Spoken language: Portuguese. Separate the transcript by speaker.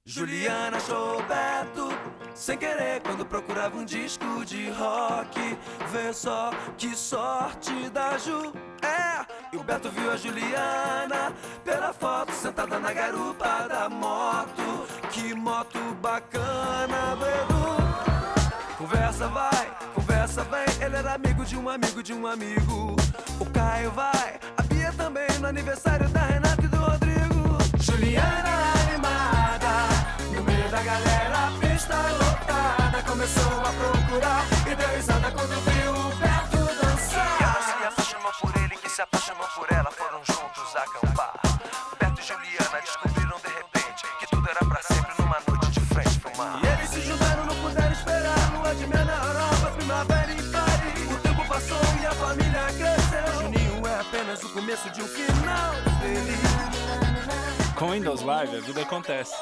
Speaker 1: Juliana achou o Beto sem querer quando procurava um disco de rock. Vê só que sorte da Ju. E o Beto viu a Juliana pela foto sentada na garupa da moto. Que moto bacana do Edu. Conversa vai, conversa vem. Ele era amigo de um amigo de um amigo. O Caio vai, a Bia também no aniversário da Renata e do Rodrigo. Juliana animada, no meio da galera, pista lotada. Começou a procurar e deu risada quando viu o Beto dançar.
Speaker 2: E ela se apaixonou por ele, que se apaixonou por ela. Foram juntos acampar. Beto e Juliana descobriram de repente que tudo era pra sempre numa noite de frente pro mar.
Speaker 1: E eles se juntaram, não puderam esperar. Lua de mel na Europa, primavera em Paris. O tempo passou e a família cresceu. Juninho é apenas o começo de um final feliz.
Speaker 3: Com Windows Live, a vida acontece.